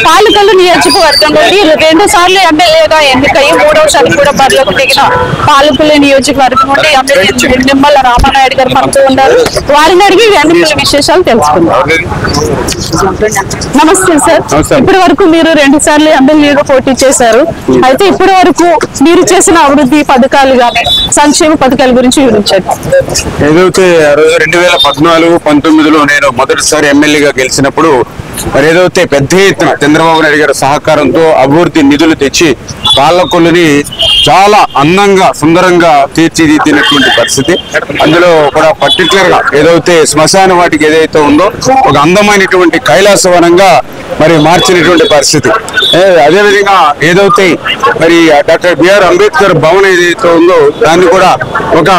పాలకొల్లు నియోజకవర్గం నుండి 2 సార్లు ఎమ్మెల్యేగా ఎన్నికయ్యి 3వసారి కూడా బరిలోకి దిగిన పాలకొల్లు నియోజకవర్గం నుండి ఎమ్మెల్యే నిమ్మల రామానాయుడు గారు మనతో ఉన్నారు. వారిని అడిగి ఎన్నికల విశేషాలు తెలుసుకుందాం. నమస్తే సార్. ఇప్పటి వరకు మీరు 2 సార్లు ఎమ్మెల్యేగా పోటీ చేశారు. అయితే ఇప్పటి వరకు మీరు చేసిన అభివృద్ధి పథకాలు గానీ సంక్షేమ పథకాల గురించి వివరించండి. ఏదైతే 2014-19లో నేను మొదటిసారి ఎమ్మెల్యేగా గెలిచినప్పుడు మరి ఏదైతే పెద్ద ఎత్తున చంద్రబాబు నాయుడు గారి సహకారంతో అభివృద్ధి నిధులు తెచ్చి పాలకొల్లుని చాలా అందంగా సుందరంగా తీర్చిదిద్దినటువంటి పరిస్థితి. అందులో కూడా పర్టికులర్ గా ఏదైతే శ్మశాన వాటికి ఏదైతే ఉందో ఒక అందమైనటువంటి కైలాసవనంగా మరి మార్చినటువంటి పరిస్థితి. అదేవిధంగా ఏదైతే మరి డాక్టర్ బిఆర్ అంబేద్కర్ భవన్ ఏదైతే ఉందో దాన్ని కూడా ఒక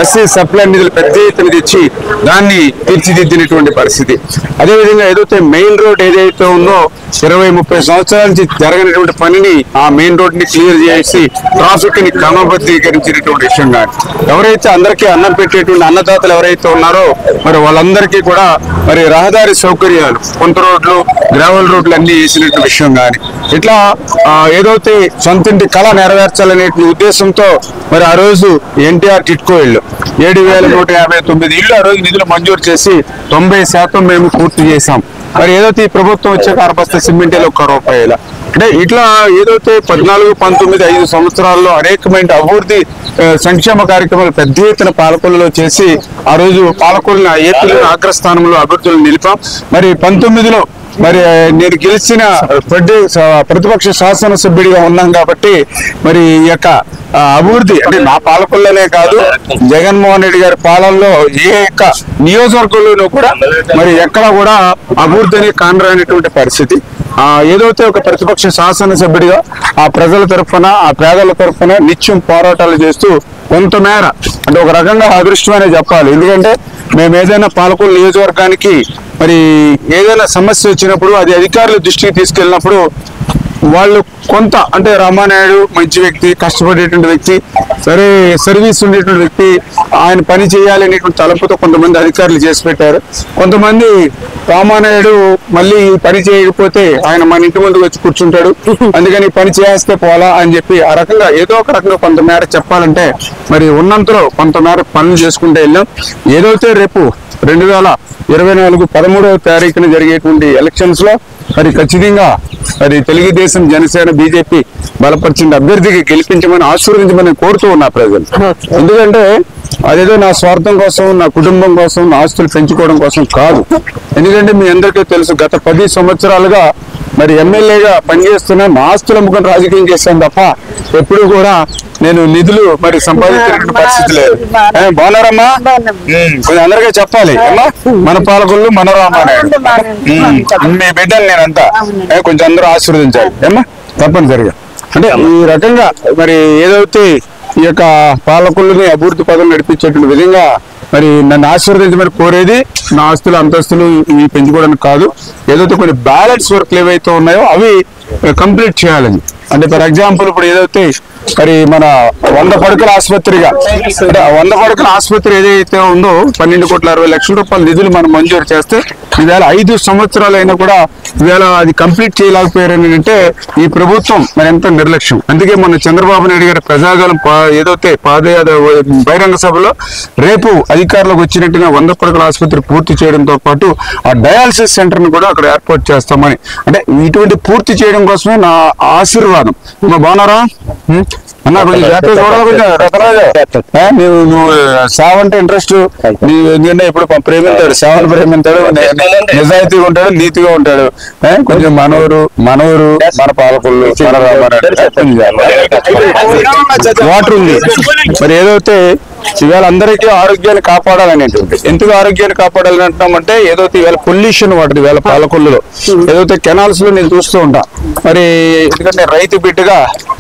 ఎస్సీ సప్లై నిధులు పెద్ద ఎత్తున తెచ్చి దాన్ని తీర్చిదిద్దినటువంటి పరిస్థితి. అదేవిధంగా ఏదైతే మెయిన్ రోడ్ ఏదైతే ఉందో 20-30 సంవత్సరాల నుంచి జరగనటువంటి పనిని ఆ మెయిన్ రోడ్ ని క్లియర్ చేసి ట్రాఫిక్ ని క్రమబద్ధీకరించినటువంటి విషయం. కానీ ఎవరైతే అందరికీ అన్నం పెట్టేటువంటి అన్నదాతలు ఎవరైతే ఉన్నారో మరి వాళ్ళందరికీ కూడా మరి రహదారి సౌకర్యాలు, కొంత రోడ్లు, గ్రావెల్ రోడ్లు అన్ని వేసినటువంటి విషయం. కానీ ఇట్లా ఏదైతే సొంతింటి కళ నెరవేర్చాలనే ఉద్దేశంతో మరి ఆ రోజు ఎన్టీఆర్ టిట్కో ఇళ్ళు 7,159 ఇళ్ళు ఆ రోజు నిధులు మంజూరు చేసి 90% మేము పూర్తి చేశాం. మరి ఏదైతే ఈ ప్రభుత్వం వచ్చే కార్బస్త సిమెంట్ ₹1 అంటే ఇట్లా ఏదైతే 14-19 5 సంవత్సరాల్లో అనేకమైన అభివృద్ధి సంక్షేమ కార్యక్రమాలు పెద్ద ఎత్తున పాలకొల్లులో చేసి ఆ రోజు పాలకొల్లుని ఏపీలో అగ్రస్థానంలో అభివృద్ధులు నిలిపాం. మరి 19లో మరి నేను గెలిచిన ప్రతిపక్ష శాసనసభ్యుడిగా ఉన్నాం కాబట్టి మరి ఈ యొక్క అభివృద్ధి అంటే నా పాలకొల్లోనే కాదు జగన్మోహన్ రెడ్డి గారి పాలనలో ఏ యొక్క నియోజకవర్గంలోనూ కూడా మరి ఎక్కడ కూడా అభివృద్ధిని కానరానటువంటి పరిస్థితి. ఏదైతే ఒక ప్రతిపక్ష శాసనసభ్యుడిగా ఆ ప్రజల తరఫున ఆ పేదల తరఫున నిత్యం పోరాటాలు చేస్తూ కొంతమేర అంటే ఒక రకంగా అదృష్టమనే చెప్పాలి. ఎందుకంటే మేము ఏదైనా పాలకొల్లు నియోజకవర్గానికి మరి ఏదైనా సమస్య వచ్చినప్పుడు అది అధికారుల దృష్టికి తీసుకెళ్ళినప్పుడు వాళ్ళు కొంత అంటే రామానాయుడు మంచి వ్యక్తి, కష్టపడేటువంటి వ్యక్తి, సరే సర్వీస్ ఉండేటువంటి వ్యక్తి, ఆయన పని చేయాలి అనేటువంటి తలంపుతో కొంతమంది అధికారులు చేసి పెట్టారు. కొంతమంది రామానాయుడు మళ్ళీ పని చేయకపోతే ఆయన మన ఇంటి ముందుకు వచ్చి కూర్చుంటాడు, అందుకని పని చేస్తే పోలా అని చెప్పి ఆ రకంగా ఏదో ఒక రకంగా కొంతమేర చెప్పాలంటే మరి ఉన్నంతలో కొంతమేర పనులు చేసుకుంటూ వెళ్ళాం. ఏదైతే రేపు 2024 13వ తారీఖున జరిగేటువంటి ఎలక్షన్స్ లో మరి ఖచ్చితంగా మరి తెలుగుదేశం, జనసేన, బీజేపీ బలపరిచిన అభ్యర్థికి గెలిపించమని ఆశీర్వదించమని కోరుతూ ఉన్నా ప్రజలు. ఎందుకంటే అదేదో నా స్వార్థం కోసం, నా కుటుంబం కోసం, నా ఆస్తులు పెంచుకోవడం కోసం కాదు. ఎందుకంటే మీ అందరికీ తెలుసు గత 10 సంవత్సరాలుగా మరి ఎమ్మెల్యేగా పనిచేస్తున్నా నా ఆస్తులు అమ్ముకొని రాజకీయం చేశాను తప్ప ఎప్పుడు కూడా నేను నిధులు మరి సంపాదించినటువంటి పరిస్థితి లేదు. బాగున్నారమ్మా? కొంచెం అందరికీ చెప్పాలి అమ్మా, మన పాలకొల్లు మన రామానాయుడు మీ బిడ్డలు నేనంతా కొంచెం అందరూ ఆశీర్వదించాలి అమ్మా తప్పనిసరిగా. అంటే ఈ రకంగా మరి ఏదైతే ఈ యొక్క పాలకొల్లుని అభివృద్ధి పదం నడిపించేటువంటి విధంగా మరి నన్ను ఆశీర్వదించమని కోరేది నా ఆస్తులు అంతస్తులు ఇవి పెంచుకోవడానికి కాదు, ఏదైతే కొన్ని బ్యాలెన్స్ వర్క్లు ఏవైతే ఉన్నాయో అవి కంప్లీట్ చేయాలని. అంటే ఫర్ ఎగ్జాంపుల్ ఇప్పుడు ఏదైతే మరి మన 100 పడకల ఆసుపత్రిగా అంటే 100 పడకల ఆసుపత్రి ఏదైతే ఉందో 12,60,00,000 రూపాయల నిధులు మనం మంజూరు చేస్తే ఈవేళ 5 సంవత్సరాలు అయినా కూడా ఈవేళ అది కంప్లీట్ చేయలేకపోయారని అంటే ఈ ప్రభుత్వం మరి ఎంత నిర్లక్ష్యం. అందుకే మన చంద్రబాబు నాయుడు గారి ప్రజాగలం ఏదైతే బహిరంగ సభలో రేపు అధికారులకు వచ్చినట్టుగా 100 పడకల ఆసుపత్రి పూర్తి చేయడంతో పాటు ఆ డయాలసిస్ సెంటర్ ని కూడా అక్కడ ఏర్పాటు చేస్తామని అంటే ఇటువంటి పూర్తి చేయడం కోసమే నా ఆశీర్వాదం. బాగున్నారా అన్న? కొంచెం నువ్వు సావ్ అంటే ఇంట్రెస్ట్ ఎందుకంటే ఇప్పుడు ప్రేమిస్తాడు, సేవను ప్రేమిస్తాడు, నిజాయితీగా ఉంటాడు, నీతిగా ఉంటాడు. కొంచెం మనూరు మన పాలకొల్లు మన వాటర్ ఉంది. మరి ఏదైతే ఇవాళ అందరికీ ఆరోగ్యాన్ని కాపాడాలనేటువంటి ఎందుకు ఆరోగ్యాన్ని కాపాడాలని అంటున్నామంటే ఏదైతే ఇవాళ పొల్యూషన్ వాటర్ ఇవాళ పాలకొల్లులో ఏదైతే కెనాల్స్ లో నేను చూస్తూ ఉంటా. మరి ఎందుకంటే రైతు బిడ్డగా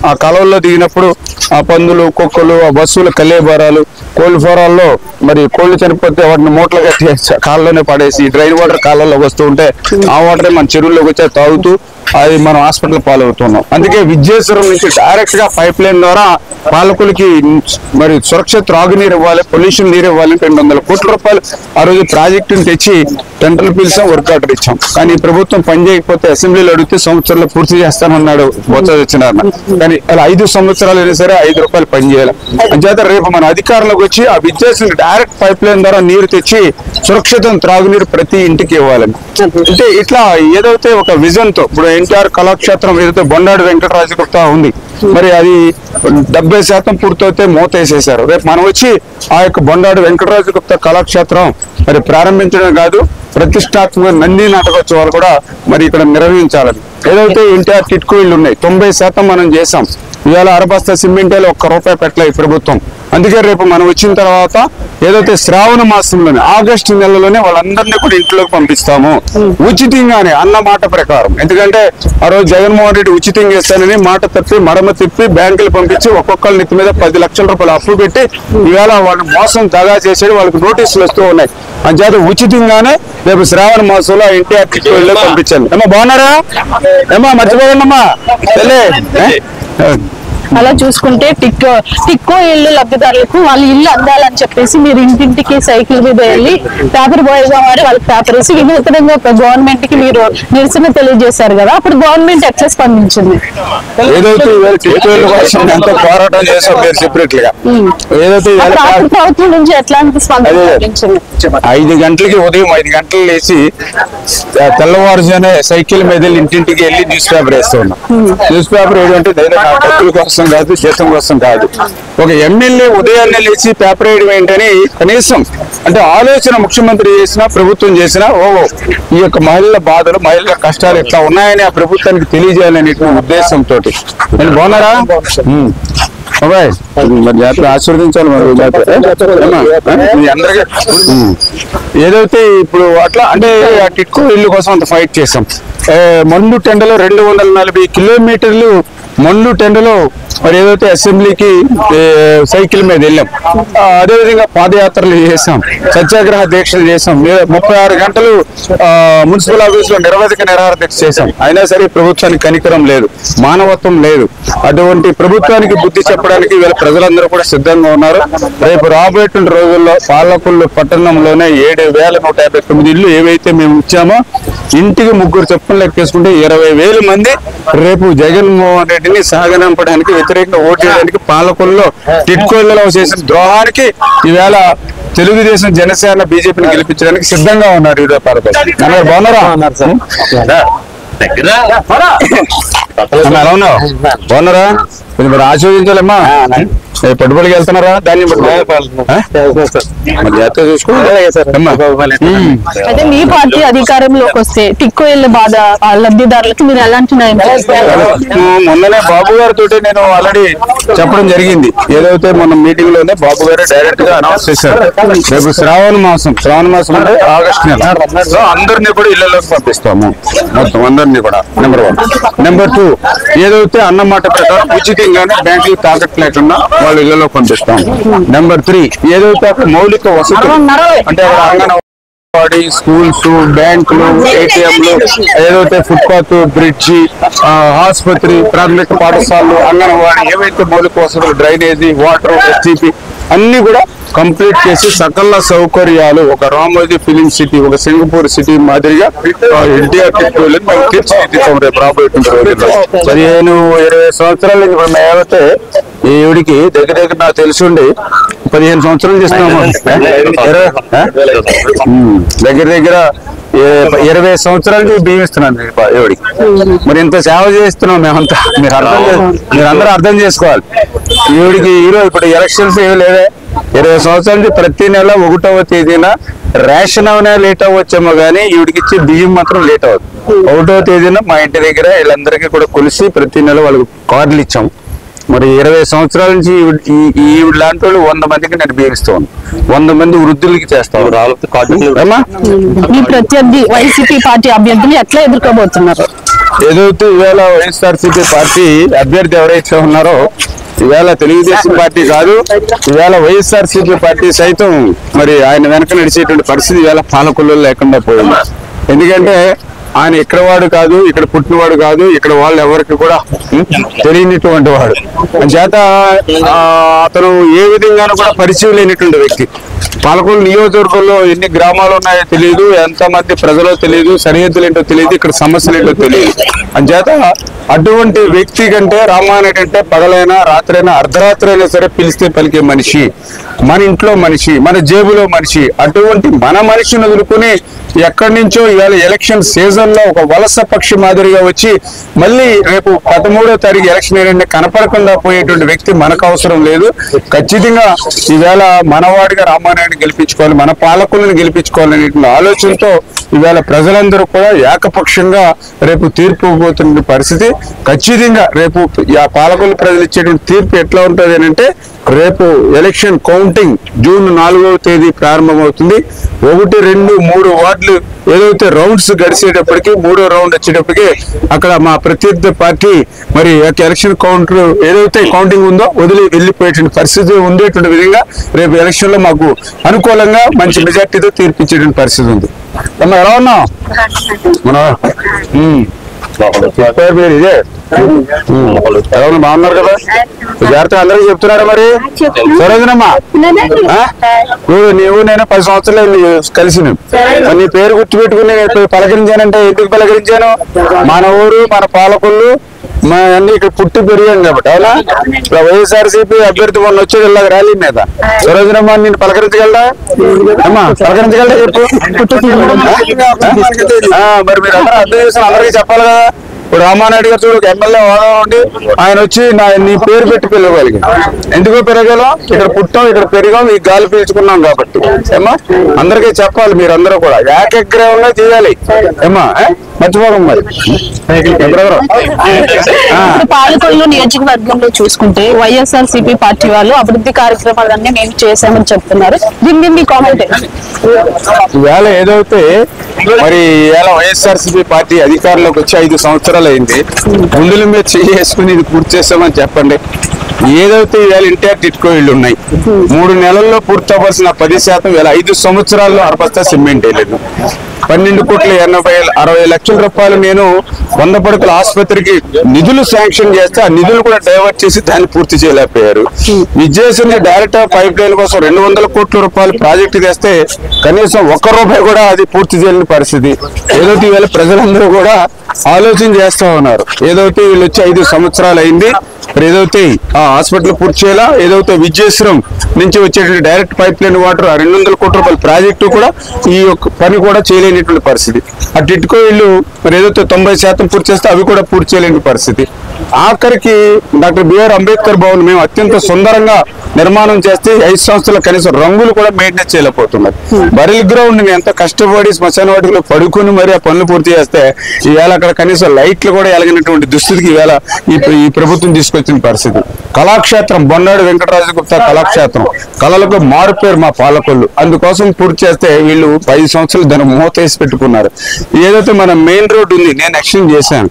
ఆ కాలువల్లో దిగినప్పుడు ఆ పందులు, కుక్కలు, ఆ బస్సులు, కల్లేబారాలు, కోళ్ళ ఫారాల్లో మరి కోళ్ళు చనిపోతే వాటిని మూటలు కట్టి కాళ్ళలోనే పడేసి డ్రైన్ వాటర్ కాళ్ళలోకి వస్తూ ఉంటే ఆ వాటరే మన చెరువుల్లోకి వచ్చి తాగుతూ అది మనం హాస్పిటల్ పాలవుతున్నాం. అందుకే విద్యేశ్వరం నుంచి డైరెక్ట్ గా పైప్ లైన్ ద్వారా పాలకులకి మరి సురక్షిత త్రాగునీరు ఇవ్వాలి, పొల్యూషన్ నీరు ఇవ్వాలి. 200 కోట్ల రూపాయలు ఆ రోజు ప్రాజెక్టుని తెచ్చి టెండర్లు పిలిచాం, వర్క్ ఆర్డర్ ఇచ్చాం. కానీ ప్రభుత్వం పని చేయకపోతే అసెంబ్లీలో అడిగితే సంవత్సరంలో పూర్తి చేస్తానన్నాడు బొత్స సత్యనారాయణ. కానీ అలా 5 సంవత్సరాలు అయినా సరే 5 రూపాయలు పని చేయాలి. అంచేత రేపు మన అధికారంలోకి వచ్చి ఆ విద్యార్థులకు డైరెక్ట్ పైప్ లైన్ ద్వారా నీరు తెచ్చి సురక్షిత త్రాగునీరు ప్రతి ఇంటికి ఇవ్వాలని. అంటే ఇట్లా ఏదైతే ఒక విజన్ తో ఇప్పుడు ఎన్టీఆర్ కళాక్షేత్రం ఏదైతే బొండాడు వెంకటరాజు గుప్తా ఉంది, మరి అది 70% పూర్తయితే మూతేసేశారు. రేపు మనం వచ్చి ఆ యొక్క బొండాడు వెంకటరాజు గుప్తా కళాక్షేత్రం మరి ప్రారంభించడం కాదు, ప్రతిష్టాత్మక నంది నాటకోత్సవాలు కూడా మరి ఇక్కడ నిర్వహించాలని. ఏదైతే ఎన్టీఆర్ టిట్కో ఇళ్ళు ఉన్నాయి 90% మనం చేసాం. ఇవాళ అరబస్తా సిమెంటేలు ₹1 పెట్టలే ఈ ప్రభుత్వం. అందుకే రేపు మనం వచ్చిన తర్వాత ఏదైతే శ్రావణ మాసంలోనే ఆగస్టు నెలలోనే వాళ్ళందరినీ కూడా ఇంట్లోకి పంపిస్తాము ఉచితంగానే అన్న మాట ప్రకారం. ఎందుకంటే ఆ రోజు జగన్మోహన్ రెడ్డి ఉచితంగా ఇస్తానని మాట తప్పి మడమ తిప్పి బ్యాంకులు పంపించి ఒక్కొక్కరి నెత్తి మీద 10 లక్షల రూపాయలు అప్పు పెట్టి ఇవాళ వాళ్ళు మోసం దగా చేసేది వాళ్ళకి నోటీసులు వస్తూ ఉన్నాయి. అంచేత ఉచితంగానే రేపు శ్రావణ మాసంలో ఎన్టీఆర్ టిట్కో ఇళ్ళు పంపించాను. ఏమో బాగున్నారా? ఏమో మర్చిపోకండమ్మా తెలే. అలా చూసుకుంటే టిక్కో ఇల్లు లబ్ధిదారులకు వాళ్ళ ఇల్లు అందాలని చెప్పేసి మీరు ఇంటింటికి సైకిల్ మీద వెళ్ళి పేపర్ బాయ్ గా మారి వాళ్ళకి పేపర్ వేసి వినూత్నంగా గవర్నమెంట్ కి మీరు నిరసన తెలియజేశారు కదా, అప్పుడు గవర్నమెంట్ ఎట్లా స్పందించింది? ఏదైతే పోరాటం చేసాం మీరు సెపరేట్ గా, ఏదైతే ప్రభుత్వం నుంచి ఎట్లాంటి స్పందన లభించింది? 5 గంటలకి ఉదయం 5 గంటలు లేచి తెల్లవారుజానే సైకిల్ మీద ఇంటింటికి వెళ్ళి న్యూస్ పేపర్ వేస్తూ ఉన్నాం. న్యూస్ పేపర్ ఏంటంటే డబ్బుల కోసం కాదు, జీతం కోసం కాదు. ఒక ఎమ్మెల్యే ఉదయాన్నే లేచి పేపర్ వేయడం ఏంటని కనీసం అంటే ఆలోచన ముఖ్యమంత్రి చేసినా ప్రభుత్వం చేసినా ఈ యొక్క మహిళల బాధలు మహిళల కష్టాలు ఎట్లా ఉన్నాయని ఆ ప్రభుత్వానికి తెలియజేయాలనే ఉద్దేశంతో. నేను బాగున్నారా బాబాయ్? మరి జాతర ఆశీర్వదించాలి మరి అందరికీ. ఏదైతే ఇప్పుడు అట్లా అంటే ఆ టిట్కో ఇల్లు కోసం అంత ఫైట్ చేసాం. మండు టెండలో 240 కిలోమీటర్లు మండు టెండలో మరి ఏదైతే అసెంబ్లీకి సైకిల్ మీద వెళ్ళాం, అదేవిధంగా పాదయాత్రలు చేసాం, సత్యాగ్రహ దీక్షలు చేసాం, 36 గంటలు మున్సిపల్ ఆఫీస్ లో నిరవధిక నిరాహార దీక్ష చేసాం. అయినా సరే ప్రభుత్వానికి కనికరం లేదు, మానవత్వం లేదు. అటువంటి ప్రభుత్వానికి బుద్ధి చెప్పడానికి వీళ్ళ ప్రజలందరూ కూడా సిద్ధంగా ఉన్నారు. రేపు రాబోయేటువంటి రోజుల్లో పాలకొల్లు పట్టణంలోనే 7,159 ఇల్లు ఏవైతే మేము ఇచ్చామో ఇంటికి 3 చెప్పులు లెక్కేసుకుంటే 20,000 మంది రేపు జగన్మోహన్ రెడ్డిని సాగనంపడానికి వ్యతిరేకంగా ఓటు వేయడానికి పాలకొల్లో టిట్కోళ్లలో చేసిన ద్రోహానికి ఈవేళ తెలుగుదేశం జనసేన బీజేపీని గెలిపించడానికి సిద్ధంగా ఉన్నారు. ఇదే పాలకొల్లు బాగున్నారా? ఎలా ఉన్నావు? బాగున్నారా? మరి ఆశీర్వదించాలమ్మా. పట్టుబడికి వెళ్తున్నారా? దాన్ని అయితే మీ పార్టీ అధికారంలోకి వస్తే టిక్కో ఇళ్ళ బాధ లబ్ధిదారులకు మీరు ఎలాంటి న్యాయం చేస్తారు? మొన్ననే బాబు గారితో నేను ఆల్రెడీ చెప్పడం జరిగింది. ఏదైతే మొన్న మీటింగ్ లోనే బాబు గారు డైరెక్ట్ గా అనౌన్స్ చేశారు, రేపు శ్రావణ మాసం అంటే ఆగస్టు నెల అందరినీ కూడా ఇళ్లలోకి పంపిస్తాము, మొత్తం అందరినీ కూడా. నెంబర్ 1. నెంబర్ 2, ఏదైతే అన్నమాట ప్రకారం ఉచితంగానే బ్యాంకులు తాకట్టు లేకుండా వాళ్ళు ఇళ్లలో పంపిస్తాం. నెంబర్ 3, ఏదైతే మౌలిక వసతులు అంటే అంగన్వాడీ, స్కూల్స్, బ్యాంకులు, ఏటీఎంలు, ఏదైతే ఫుట్పాత్, బ్రిడ్జి, ఆసుపత్రి, ప్రాథమిక పాఠశాలలు, అంగన్వాడీ ఏవైతే మౌలిక వసతులు, డ్రైనేజీ, వాటర్, ఎస్టీపీ అన్ని కూడా కంప్లీట్ చేసి సకల సౌకర్యాలు ఒక రామోజీ ఫిలిం సిటీ, ఒక సింగపూర్ సిటీ మాదిరిగా ఎన్టీఆర్ తీర్చిదిద్దుతాం రేపు రాబోయేటువంటి రోజుల్లో. 15-20 సంవత్సరాల నుంచి ఇప్పుడు మేమైతే ఈవిడికి దగ్గర నాకు తెలిసిండి 15 సంవత్సరాలు చేస్తున్నాము. దగ్గర 20 సంవత్సరాల నుంచి బియ్యమిస్తున్నాను ఈవిడికి. మరి ఇంత సేవ చేస్తున్నాం మేమంతా. మీరు అందరూ అర్థం చేసుకోవాలి. ఈవిడికి ఈరోజు ఇప్పుడు ఎలక్షన్స్ ఏమి లేవే, 20 సంవత్సరాల నుంచి ప్రతి నెల 1వ తేదీన రేషన్ అవునా లేట్ అవ్వచ్చేమో కానీ ఈవిడికి ఇచ్చే బియ్యం మాత్రం లేట్ అవ్వదు. 1వ తేదీన మా ఇంటి దగ్గర వీళ్ళందరికీ కూడా కొలిసి ప్రతి నెల వాళ్ళకి కార్డులు ఇచ్చాం. మరి 20 సంవత్సరాల నుంచి ఈవిడ లాంటి వాళ్ళు 100 మందికి నేను బియ్యమిస్తాను, 100 మంది వృద్ధులకి చేస్తాను. మీ ప్రత్యర్థి వైసీపీ పార్టీ అభ్యర్థులు ఎట్లా ఎదుర్కోబోతున్నారు? ఏదైతే ఈవేళ వైఎస్ఆర్సీపీ పార్టీ అభ్యర్థి ఎవరైతే ఉన్నారో ఈవేళ తెలుగుదేశం పార్టీ కాదు, ఈవేళ వైఎస్ఆర్సీపీ పార్టీ సైతం మరి ఆయన వెనక నడిచేటువంటి పరిస్థితి ఈవేళ పాలకొల్లు లేకుండా పోయింది. ఎందుకంటే ఆయన ఇక్కడ వాడు కాదు, ఇక్కడ పుట్టినవాడు కాదు, ఇక్కడ వాళ్ళు ఎవరికి కూడా తెలియనిటువంటి వాడు. చేత అతను ఏ విధంగానూ కూడా పరిచయం లేనిటువంటి వ్యక్తి. పాలకొల్లు నియోజకవర్గంలో ఎన్ని గ్రామాలు ఉన్నాయో తెలియదు, ఎంతమంది ప్రజలో తెలియదు, సరిహద్దులు ఏంటో తెలియదు, ఇక్కడ సమస్యలు ఏంటో తెలియదు. అంచేత అటువంటి వ్యక్తి కంటే రామానాయుడు అంటే పగలైనా రాత్రైనా అర్ధరాత్రి అయినా సరే పిలిస్తే పలికే మనిషి, మన ఇంట్లో మనిషి, మన జేబులో మనిషి. అటువంటి మన మనిషిని వదులుకుని ఎక్కడి నుంచో ఇవాళ ఎలక్షన్ సీజన్ లో ఒక వలస పక్షి మాదిరిగా వచ్చి మళ్ళీ రేపు 13వ తారీఖు ఎలక్షన్ ఏంటంటే కనపడకుండా పోయేటువంటి వ్యక్తి మనకు అవసరం లేదు. ఖచ్చితంగా ఈవేళ మనవాడిగా రామానాయుడు గెలిపించుకోవాలి, మన పాలకులను గెలిపించుకోవాలనే ఆలోచనతో ఈవేళ ప్రజలందరూ కూడా ఏకపక్షంగా రేపు తీర్పు పోతున్న పరిస్థితి. ఖచ్చితంగా రేపు ఆ పాలకులు ప్రజలు ఇచ్చేటువంటి తీర్పు ఎట్లా ఉంటుంది అంటే రేపు ఎలక్షన్ కౌంటింగ్ జూన్ 4వ తేదీ ప్రారంభమవుతుంది. 1, 2, 3 వార్డులు ఏదైతే రౌండ్స్ గడిచేటప్పటికి 3వ రౌండ్ వచ్చేటప్పటికి అక్కడ మా ప్రత్యర్థి పార్టీ మరి ఎలక్షన్ కౌంటర్ ఏదైతే కౌంటింగ్ ఉందో వదిలి వెళ్ళిపోయేటువంటి పరిస్థితి ఉండేటువంటి విధంగా రేపు ఎలక్షన్ లో మాకు అనుకూలంగా మంచి మెజార్టీతో తీర్పిచ్చేటువంటి పరిస్థితి ఉంది. అమ్మ ఎలా ఉన్నావు? పేరు ఇదే బాగున్నారు కదా? జాగ్రత్త అందరికీ చెప్తున్నారా? మరి సరోజనమ్మా నీవు నేను 10 సంవత్సరాలు కలిసి నీ పేరు గుర్తుపెట్టుకుని పలకరించానంటే ఎందుకు పలకరించాను? మన ఊరు, మన పాలకులు మా అన్ని ఇక్కడ పుట్టి పెరిగాను కాబట్టి. అవునా? ఇప్పుడు వైఎస్ఆర్సీపీ అభ్యర్థి మొన్న వచ్చేది ఇలాగ ర్యాలీ మీద. సరోజనమ్మా నేను పలకరించగలరా? అమ్మా పలకరించగలరా చెప్పు. మరి మీరు అందరూ అర్థం చేసిన అందరికీ చెప్పాలి కదా. ఇప్పుడు రామానాయుడు గారు చూడు ఎమ్మెల్యే హోదా ఉండి ఆయన వచ్చి నీ పేరు పెట్టి పిలవగలిగి. ఎందుకో పెరగలం? ఇక్కడ పుట్టాం, ఇక్కడ పెరిగాం, ఈ గాలి పీల్చుకున్నాం కాబట్టి. ఏమా అందరికీ చెప్పాలి, మీరందరూ కూడా ఏకగ్రీవంగా చేయాలి. ఏమా మర్చిపోకం. మరి పాలకొల్లు నియోజకవర్గంలో చూసుకుంటే వైఎస్ఆర్సీపీ పార్టీ వాళ్ళు అభివృద్ధి కార్యక్రమాలన్నీ మేము చేశామని చెప్తున్నారు. దీన్ని కామెంట్. ఇవాళ ఏదైతే మరి ఇవాళ వైఎస్ఆర్సీపీ పార్టీ అధికారంలోకి వచ్చి 5 సంవత్సరాలు అయింది. గుండెల మీద చేసుకుని ఇది పూర్తి చేస్తామని చెప్పండి. ఏదైతే ఇవాళ ఇంటర్ టిట్కో ఇళ్ళు ఉన్నాయి, 3 నెలల్లో పూర్తి అవ్వాల్సిన 10% ఇవాళ 5 సంవత్సరాల్లో అరబస్తా సిమెంట్ వేయలేదు. 12,60 లక్షల రూపాయలు నేను 100 పడకల ఆసుపత్రికి నిధులు శాంక్షన్ చేస్తే ఆ నిధులు కూడా డైవర్ట్ చేసి దాన్ని పూర్తి చేయలేకపోయారు. విజయశ్రీ డైరెక్టర్ పైప్ లైన్ కోసం 200 కోట్ల రూపాయలు ప్రాజెక్టు తెస్తే కనీసం 1 రూపాయి కూడా అది పూర్తి చేయలేని పరిస్థితి. ఏదైతే వీళ్ళ ప్రజలందరూ కూడా ఆలోచన చేస్తా ఉన్నారు. ఏదైతే వీళ్ళు వచ్చి 5 సంవత్సరాలు అయింది. మరి ఏదైతే ఆ హాస్పిటల్ పూర్తి చేయాలా, ఏదైతే విజయశ్రం నుంచి వచ్చేటువంటి డైరెక్ట్ పైప్ లైన్ వాటర్ 200 కోట్ల రూపాయల ప్రాజెక్టు కూడా ఈ యొక్క పని కూడా చేయలేనటువంటి పరిస్థితి. ఆ టిట్కో ఇల్లు మరి ఏదైతే 90% పూర్తి చేస్తే అవి కూడా పూర్తి చేయలేని పరిస్థితి. ఆఖరికి డాక్టర్ బిఆర్ అంబేద్కర్ భవన్ మేము అత్యంత సుందరంగా నిర్మాణం చేస్తే 5 సంవత్సరాల కనీసం రంగులు కూడా మెయింటైన్ చేయలేకపోతున్నారు. బరిల్ గ్రౌండ్ ఎంత కష్టపడి శ్మశాన వాటికలో పడుకుని మరి ఆ పనులు పూర్తి చేస్తే ఈవేళ అక్కడ కనీసం లైట్లు కూడా ఎలగినటువంటి దుస్థితికి ఈవేళ ఈ ప్రభుత్వం తీసుకొచ్చిన పరిస్థితి. కళాక్షేత్రం బొన్నాడు వెంకటరాజు గుప్తా కళాక్షేత్రం కళలకు మారుపేరు మా పాలకొల్లు. అందుకోసం పూర్తి చేస్తే వీళ్ళు 5 సంవత్సరాలు దాన్ని మూతేసి పెట్టుకున్నారు. ఏదైతే మన మెయిన్ రోడ్డు ఉంది నేను ఎక్స్టెండ్ చేశాను,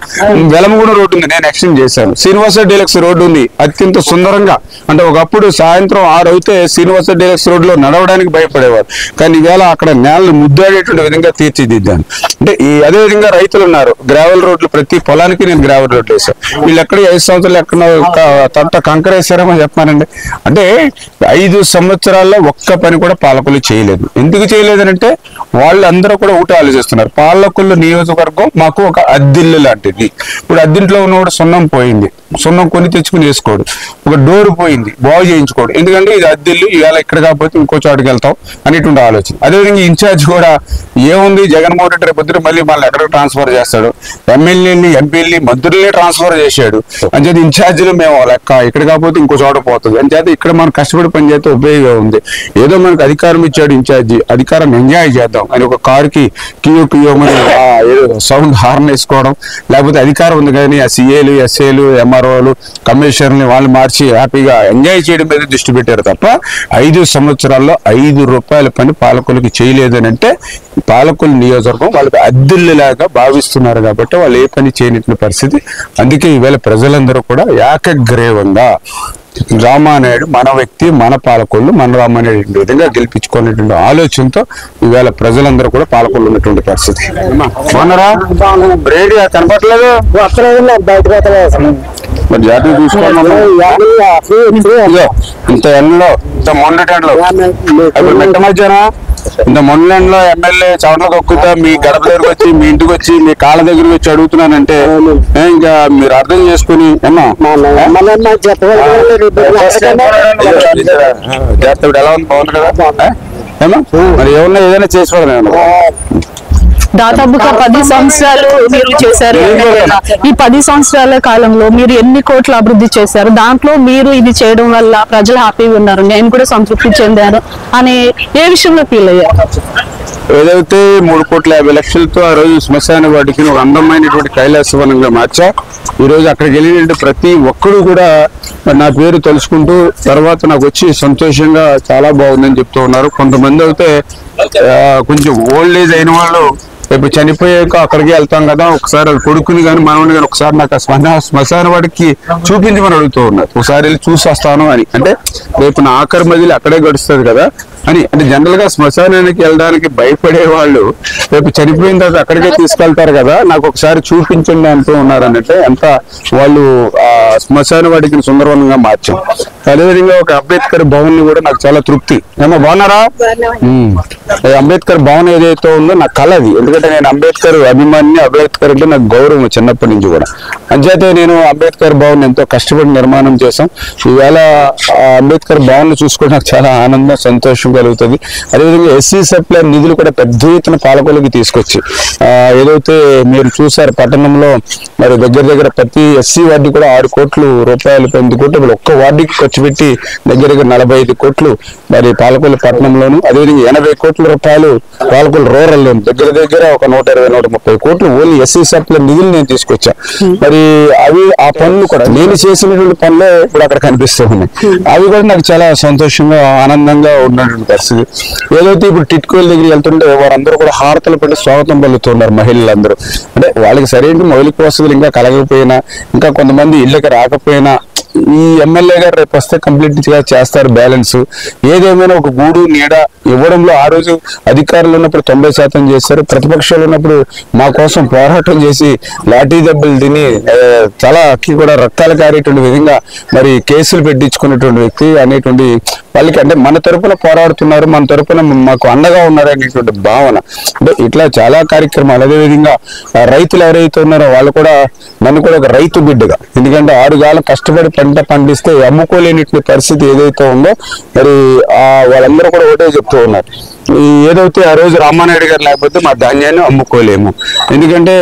వెలమగూడ రోడ్డు ఉంది నేను ఎక్స్టెండ్ చేశాను, శ్రీనివాస డీలక్స్ రోడ్డు ఉంది అత్యంత సుందరంగా. అంటే ఒకప్పుడు సాయంత్రం 6 అయితే శ్రీనివాస డీలక్స్ రోడ్డులో నడవడానికి భయపడేవారు, కానీ ఇవాళ అక్కడ నేలను ముద్దాడేటువంటి విధంగా తీర్చిదిద్దాను. అంటే అదే విధంగా రైతులు ఉన్నారు, గ్రావెల్ రోడ్లు ప్రతి పొలానికి నేను గ్రావెల్ రోడ్లు వేసాను. వీళ్ళు ఎక్కడ 5 సంవత్సరాలు ఎక్కడ తంట కంకర వేసారేమో చెప్పానండి. అంటే 5 సంవత్సరాల్లో ఒక్క పని కూడా పాలకులు చేయలేదు. ఎందుకు చేయలేదనంటే వాళ్ళందరూ కూడా ఒకటి ఆలోచిస్తున్నారు. పాలకొల్లు నియోజకవర్గం మాకు ఒక అద్దిల్లు లాంటిది. ఇప్పుడు అద్దింట్లో ఉన్నవాడు సున్నం పోయింది, సున్నం కొని తెచ్చుకుని వేసుకోడు. ఒక డోర్ పోయింది, బాగు చేయించుకోడు. ఎందుకంటే ఇది అద్దిల్లు, ఇవాళ ఇక్కడ కాకపోతే ఇంకో చోటుకి వెళ్తాం అనేటువంటి ఆలోచన. అదేవిధంగా ఇన్ఛార్జ్ కూడా ఏముంది, జగన్మోహన్ రెడ్డి రేపు మళ్ళీ మళ్ళీ ఎక్కడ ట్రాన్స్ఫర్ చేస్తాడు, ఎమ్మెల్యేని ఎంపీలని మంత్రుల్ని ట్రాన్స్ఫర్ చేశాడు. అంచేది ఇన్ఛార్జీలు మేము లెక్క, ఇక్కడ కాకపోతే ఇంకో చోట పోతుంది. అంచేత ఇక్కడ మనం కష్టపడి పని చేస్తే ఉపయోగం ఉంది. ఏదో మనకు అధికారం ఇచ్చాడు ఇన్ఛార్జి, అధికారాన్ని ఎంజాయ్ చేద్దాం అని ఒక కారుకి కియో సౌండ్ హార్న్ వేసుకోవడం, లేకపోతే అధికారం ఉంది కానీ ఆ సిఏలు ఎస్ఏలు ఎంఆర్ఓలు కమిషనర్ని వాళ్ళు మార్చి హ్యాపీగా ఎంజాయ్ చేయడం మీద దృష్టి పెట్టారు తప్ప 5 సంవత్సరాల్లో 5 రూపాయల పని పాలకులకి చేయలేదని అంటే పాలకుల నియోజకవర్గం వాళ్ళకి అద్దిల్లులాగా భావిస్తున్నారు కాబట్టి వాళ్ళు ఏ పని చేయనటువంటి పరిస్థితి. అందుకే ఈవేళ ప్రజలందరూ కూడా ఏకగ్రీవంగా రామానాయుడు మన వ్యక్తి, మన పాలకులు, మన రామానాయుడు విధంగా గెలిపించుకునేటువంటి ఆలోచనతో ఈవేళ ప్రజలందరూ కూడా పాలకులు ఉన్నటువంటి పరిస్థితి. రేడియో కనపట్లేదు, మరి జాతీయ చూసుకోవాలి. ఇంత ఎండలో, ఇంత మొండటి ఎండలో, ఇప్పుడు మెట్ట మధ్యాహ్న ఇంత మొండలో ఎమ్మెల్యే చవట్ల తొక్కుతా మీ గడప దగ్గరకు వచ్చి, మీ ఇంటికి వచ్చి, మీ కాళ్ళ దగ్గరికి వచ్చి అడుగుతున్నానంటే ఇంకా మీరు అర్థం చేసుకుని జాతీయుడు ఎలా ఉంది, బాగుంది కదా. మరి ఏమన్నా ఏదైనా చేసుకోవాలి. దాదాపుగా 10 సంవత్సరాలు మీరు చేశారు. ఈ 10 సంవత్సరాల కాలంలో మీరు ఎన్ని కోట్ల అభివృద్ధి చేశారు? దాంట్లో మీరు ఇది చేయడం వల్ల ప్రజలు హ్యాపీగా ఉన్నారు, నేను కూడా సంతృప్తి చెందాను అని ఏ విషయంలో ఫీల్ అయ్యారు? ఏదైతే 3,50,00,000తో ఆ రోజు శ్మశాన వాటికి ఒక అందమైనటువంటి కైలాసవనంగా మార్చా, ఈ రోజు అక్కడికి వెళ్ళినట్టు ప్రతి ఒక్కరు కూడా నా పేరు తెలుసుకుంటూ తర్వాత నాకు వచ్చి సంతోషంగా చాలా బాగుందని చెప్తూ ఉన్నారు. కొంతమంది అయితే కొంచెం ఓల్డ్ ఏజ్ అయిన వాళ్ళు రేపు చనిపోయాక అక్కడికి వెళ్తాం కదా, ఒకసారి అది కొడుకుని కానీ మనవని కానీ ఒకసారి నాకు శ్మశాన వాడికి చూపించమని అడుగుతూ ఉన్నారు. ఒకసారి వెళ్ళి చూసి వస్తాను అని. అంటే రేపు నా ఆఖరి మధ్యలో అక్కడే గడుస్తుంది కదా అని. అంటే జనరల్ గా శ్మశానానికి వెళ్ళడానికి భయపడే వాళ్ళు రేపు చనిపోయిన తర్వాత అక్కడికే తీసుకెళ్తారు కదా, నాకు ఒకసారి చూపించండి అంటూ ఉన్నారు అన్నట్టే. అంత వాళ్ళు ఆ శ్మశాన వాటికి సుందరవనంగా మార్చాం. అదేవిధంగా ఒక అంబేద్కర్ భవన్ ని కూడా నాకు చాలా తృప్తి. ఏమో బాగున్నారా? అంబేద్కర్ భవన్ ఏదైతే ఉందో నాకు కళ అది. ఎందుకంటే నేను అంబేద్కర్ అభిమాని, అంబేద్కర్ అంటే నాకు గౌరవం చిన్నప్పటి నుంచి కూడా. అంచేతే నేను అంబేద్కర్ భవన్ ఎంతో కష్టపడి నిర్మాణం చేశాం. ఈవేళ అంబేద్కర్ భవన్ చూసుకోవడం నాకు చాలా ఆనందం, సంతోషం కలుగుతుంది. అదేవిధంగా ఎస్సీ సప్లై నిధులు కూడా పెద్ద ఎత్తున పాలకులకి తీసుకొచ్చి ఏదైతే మీరు చూసారు పట్టణంలో మరి దగ్గర ప్రతి ఎస్సీ వార్డు కూడా 6 కోట్ల రూపాయలు, 8 కోట్లు ఒక్క వార్డుకి ఖర్చు పెట్టి దగ్గర 45 కోట్లు మరి పాలకొల్లు పట్టణంలోను, అదేవిధంగా 80 కోట్ల రూపాయలు పాలకొల్లు రూరల్ లోను, దగ్గర ఒక 120-130 కోట్లు ఓన్లీ ఎస్సీ సప్లై నిధులు నేను తీసుకొచ్చా. మరి అవి ఆ పనులు కూడా నేను చేసినటువంటి పనులే ఇప్పుడు అక్కడ కనిపిస్తూ ఉన్నాయి. అవి కూడా నాకు చాలా సంతోషంగా ఆనందంగా ఉన్నటువంటి పరిస్థితి. ఏదైతే ఇప్పుడు టిట్కోల దగ్గరికి వెళ్తుంటే వారందరూ కూడా హారతలు పెట్టి స్వాగతం పలుకుతున్నారు మహిళలందరూ. అంటే వాళ్ళకి సరైన మౌలిక వసతులు ఇంకా కలగకపోయినా, ఇంకా కొంతమంది ఇళ్ళకి రాకపోయినా ఈ ఎమ్మెల్యే గారు రేపు వస్తే కంప్లీట్ గా చేస్తారు బ్యాలెన్స్. ఏదేమైనా ఒక గూడు నీడ ఇవ్వడంలో ఆ రోజు అధికారులు ఉన్నప్పుడు 90% చేస్తారు, ప్రతిపక్షాలు ఉన్నప్పుడు మా కోసం పోరాటం చేసి లాఠీ దెబ్బలు తిని తలకి కూడా రక్తాలు కారేటువంటి విధంగా మరి కేసులు పెట్టించుకునేటువంటి వ్యక్తి అనేటువంటి వాళ్ళకి, అంటే మన తరపున పోరాడుతున్నారు, మన తరపున మాకు అండగా ఉన్నారు అనేటువంటి భావన. అంటే ఇట్లా చాలా కార్యక్రమాలు. అదేవిధంగా రైతులు ఎవరైతే ఉన్నారో వాళ్ళు కూడా నన్ను కూడా ఒక రైతు బిడ్డగా, ఎందుకంటే 6 కాలం కష్టపడి పంట పండిస్తే అమ్ముకోలేనిటువంటి పరిస్థితి ఏదైతే ఉందో మరి వాళ్ళందరూ కూడా ఒకటే చెప్తూ ఉన్నారు. ఏదైతే ఆ రోజు రామానాయుడు గారు లేకపోతే మా ధాన్యాన్ని అమ్ముకోలేము. ఎందుకంటే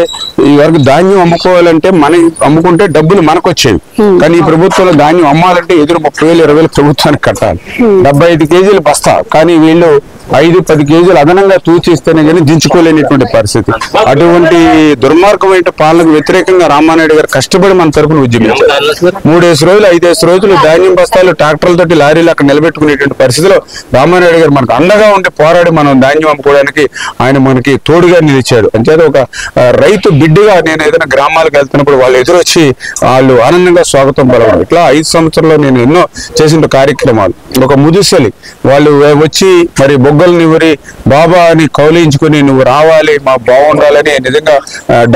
ఈ వరకు ధాన్యం అమ్ముకోవాలంటే మనం అమ్ముకుంటే డబ్బులు మనకు వచ్చేవి, కానీ ఈ ప్రభుత్వంలో ధాన్యం అమ్మాలంటే ఎదురు 30,000-20,000 ప్రభుత్వానికి కట్టాలి. 75 కేజీలు బస్తా, కానీ వీళ్ళు 5-10 కేజీలు అదనంగా తూచిస్తేనే కానీ దించుకోలేనిటువంటి పరిస్థితి. అటువంటి దుర్మార్గమైన పాలనకు వ్యతిరేకంగా రామానాయుడు గారు కష్టపడి మన తరపున ఉద్యమించారు. 3 రోజులు 5 రోజులు ధాన్యం బస్తాలు ట్రాక్టర్లతోటి లారీలు అక్కడ నిలబెట్టుకునేటువంటి పరిస్థితిలో రామానాయుడు గారు మనకు అండగా ఉండి పోరాడి మనం ధాన్యం అమ్ముకోవడానికి ఆయన మనకి తోడుగా నిలిచాడు. అంచేత ఒక రైతు బిడ్డగా నేను ఏదైనా గ్రామాలకు వెళ్తున్నప్పుడు వాళ్ళు ఎదురొచ్చి వాళ్ళు ఆనందంగా స్వాగతం పలవడం. ఇట్లా 5 సంవత్సరాల్లో నేను ఎన్నో చేసిన కార్యక్రమాలు. ఒక ముదుసలి వాళ్ళు వచ్చి మరి బొగ్గలు నివరి బాబా అని కౌలించుకుని నువ్వు రావాలి మా బాగుండాలని, నిజంగా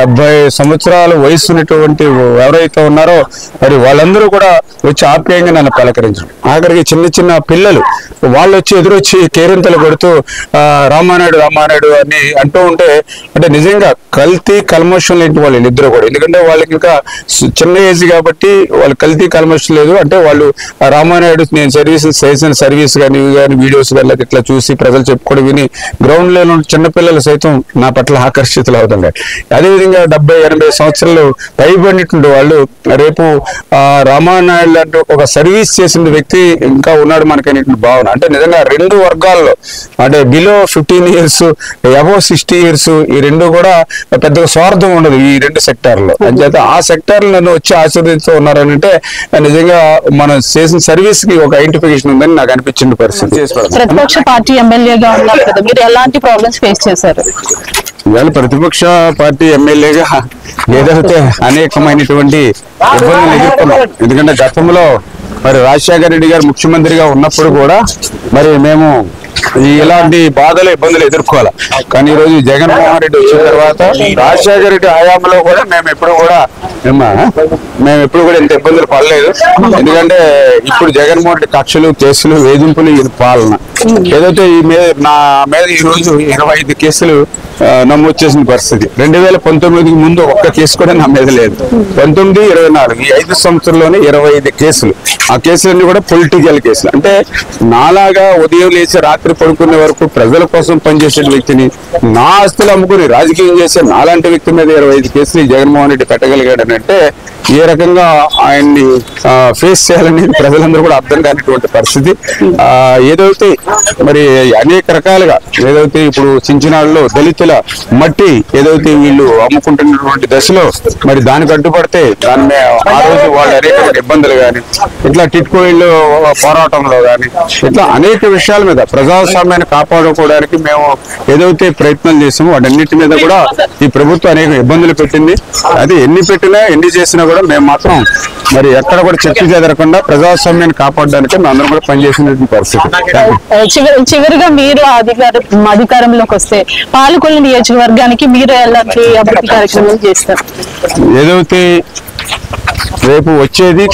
70 సంవత్సరాల వయసు ఉన్నటువంటి ఎవరైతే ఉన్నారో మరి వాళ్ళందరూ కూడా వచ్చి ఆప్యాయంగా నన్ను పలకరించడం. ఆఖరికి చిన్న పిల్లలు వాళ్ళు వచ్చి ఎదురొచ్చి కేరింతలు కొడుతూ రామానాయుడు అని అంటూ ఉంటే, అంటే నిజంగా కల్తీ కల్మషం లేని వాళ్ళు నిద్ర కూడా. ఎందుకంటే వాళ్ళకి ఇంకా చిన్న ఏజ్ కాబట్టి వాళ్ళు కల్తీ కల్మషం లేదు. అంటే వాళ్ళు రామానాయుడు నేను చేసిన సర్వీస్ కానీ వీడియోస్ కానీ ఇట్లా చూసి ప్రజలు చెప్పుకోవడం విని గ్రౌండ్ లో చిన్నపిల్లలు సైతం నా పట్ల ఆకర్షితులు అవుతున్నారు. అదేవిధంగా 70-80 సంవత్సరాలు పైబడినటువంటి వాళ్ళు రేపు రామానాయుడు అంటూ ఒక సర్వీస్ చేసిన వ్యక్తి ఇంకా ఉన్నాడు మనకనేటువంటి భావన. అంటే నిజంగా 2 వర్గాల్లో, అంటే బిలో 15 years అబోవ్ 60 years ఈ 2 కూడా పెద్దగా స్వార్థం ఉండదు ఈ 2 సెక్టార్లో. అంచేత ఆ సెక్టార్లు నన్ను వచ్చి ఆశీర్వదిస్తూ ఉన్నారని అంటే నిజంగా మనం చేసిన సర్వీస్ కి ఒక ఐడెంటిఫికేషన్ ఉందని నాకు అనిపించిన పరిస్థితి. ప్రతిపక్ష పార్టీ ఎమ్మెల్యేగా ఉన్నారు కదా, మీరు ఎలాంటి ప్రాబ్లమ్స్ ఫేస్ చేశారు? ఇవాళ ప్రతిపక్ష పార్టీ ఎమ్మెల్యేగా ఏదైతే అనేకమైనటువంటి ఇబ్బందులు ఎదుర్కొన్నాం. ఎందుకంటే గతంలో మరి రాజశేఖర రెడ్డి గారు ముఖ్యమంత్రిగా ఉన్నప్పుడు కూడా మరి మేము ఇలాంటి బాధలు ఇబ్బందులు ఎదుర్కోవాలి. కానీ ఈ రోజు జగన్మోహన్ రెడ్డి వచ్చిన తర్వాత రాజశేఖర రెడ్డి హయాంలో కూడా మేము ఎప్పుడు కూడా ఇంత ఇబ్బందులు పడలేదు. ఎందుకంటే ఇప్పుడు జగన్మోహన్ రెడ్డి కక్షలు, కేసులు, వేధింపులు, ఈ పాలన ఏదైతే నా మీద ఈ రోజు 25 కేసులు నమోదు చేసిన పరిస్థితి. 2019కి ముందు ఒక్క కేసు కూడా నా మీద లేదు. 19, 24 ఈ 5 సంవత్సరాల్లోనే 25 కేసులు. ఆ కేసులన్నీ కూడా పొలిటికల్ కేసులు. అంటే నాలాగా ఉదయం లేచి రాత్రి పడుకునే వరకు ప్రజల కోసం పనిచేసే వ్యక్తిని, నా ఆస్తులు అమ్ముకుని రాజకీయం చేసే నాలాంటి వ్యక్తి మీద 25 కేసులు ఈ జగన్మోహన్ రెడ్డి పెట్టగలిగాడని అంటే ఏ రకంగా ఆయన్ని ఫేస్ చేయాలని ప్రజలందరూ కూడా అర్థం కానిటువంటి పరిస్థితి. ఏదైతే మరి అనేక రకాలుగా ఏదైతే ఇప్పుడు చించినాడులో దళితుల మట్టి ఏదైతే వీళ్ళు అమ్ముకుంటున్నటువంటి దశలో మరి దానికి అడ్డుపడితే దాన్ని ఆ రోజు వాళ్ళు అనేక ఇబ్బందులు కానీ, ఇట్లా టిట్కోయిల్లో పోరాటంలో కానీ, ఇట్లా అనేక విషయాల మీద ప్రజాస్వామ్యాన్ని కాపాడుకోవడానికి మేము ఏదైతే ప్రయత్నం చేసామో వాటన్నిటి మీద కూడా ఈ ప్రభుత్వం అనేక ఇబ్బందులు పెట్టింది. అది ఎన్ని పెట్టినా ఎన్ని చేసినా కూడా మేము మాత్రం మరి ఎక్కడ కూడా చెట్టు చెదరకుండా ప్రజాస్వామ్యాన్ని కాపాడడానికి మేము అందరం కూడా పనిచేసిన పరిస్థితి. చివరిగా మీరు అధికారంలోకి వస్తే పాలకొల్లు నియోజకవర్గానికి మీరు ఎలాంటి అభివృద్ధి కార్యక్రమాలు చేస్తారు? ఏదైతే రేపు వచ్చేది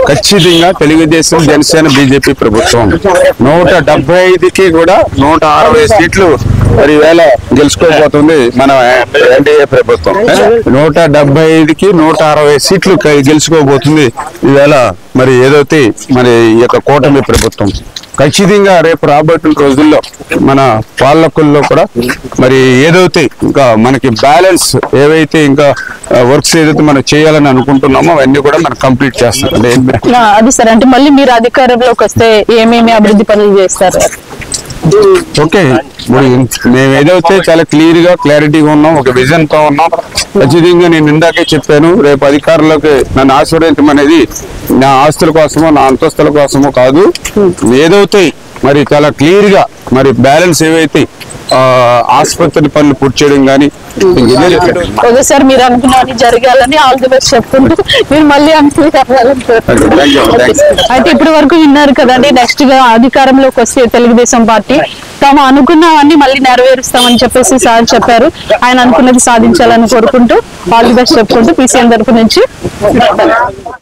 ఖచ్చితంగా తెలుగుదేశం, జనసేన, బీజేపీ ప్రభుత్వం 175కి కూడా 160 సీట్లు మరి వేళ గెలుచుకోబోతుంది మన ఎన్డీఏ ప్రభుత్వం. 175కి 160 సీట్లు గెలుచుకోబోతుంది ఈవేళ మరి ఏదైతే మరి ఈ యొక్క కూటమి ప్రభుత్వం. ఖచ్చితంగా రేపు రాబోతున్న రోజుల్లో మన పాలకుల్లో కూడా మరి ఏదైతే ఇంకా మనకి బ్యాలెన్స్ ఏవైతే ఇంకా వర్క్స్ ఏదైతే మనం చేయాలని అనుకుంటున్నామో అవన్నీ కూడా మనం కంప్లీట్ చేస్తాం. అది సరే, అంటే మళ్ళీ మీరు అధికారంలోకి వస్తే ఏమేమి అభివృద్ధి పనులు చేస్తారు? ఓకే, మేము ఏదైతే చాలా క్లియర్ గా క్లారిటీగా ఉన్నాం, ఒక విజన్ తో ఉన్నాం. ఖచ్చితంగా నేను ఇందాకే చెప్పాను, రేపు అధికారంలోకి నన్ను ఆశీర్వదించడం అనేది నా ఆస్తుల కోసమో నా అంతస్తుల కోసమో కాదు. ఏదైతే మరి చాలా క్లియర్ గా మరి బ్యాలెన్స్ ఏవైతే ఆసుపత్రి పనులు పూర్తి చేయడం కానీ ఒకసారి మీరు అనుకున్న జరగాలని ఆల్ ది బెస్ట్ చెప్పుకుంటూ మీరు మళ్ళీ అయితే ఇప్పటి వరకు విన్నారు కదండి. నెక్స్ట్ గా అధికారంలోకి వస్తే తెలుగుదేశం పార్టీ తాము అనుకున్నవన్నీ మళ్ళీ నెరవేరుస్తామని చెప్పేసి సార్ చెప్పారు. ఆయన అనుకున్నది సాధించాలని కోరుకుంటూ ఆల్ ది బెస్ట్ చెప్పుకుంటూ PCN తరపు నుంచి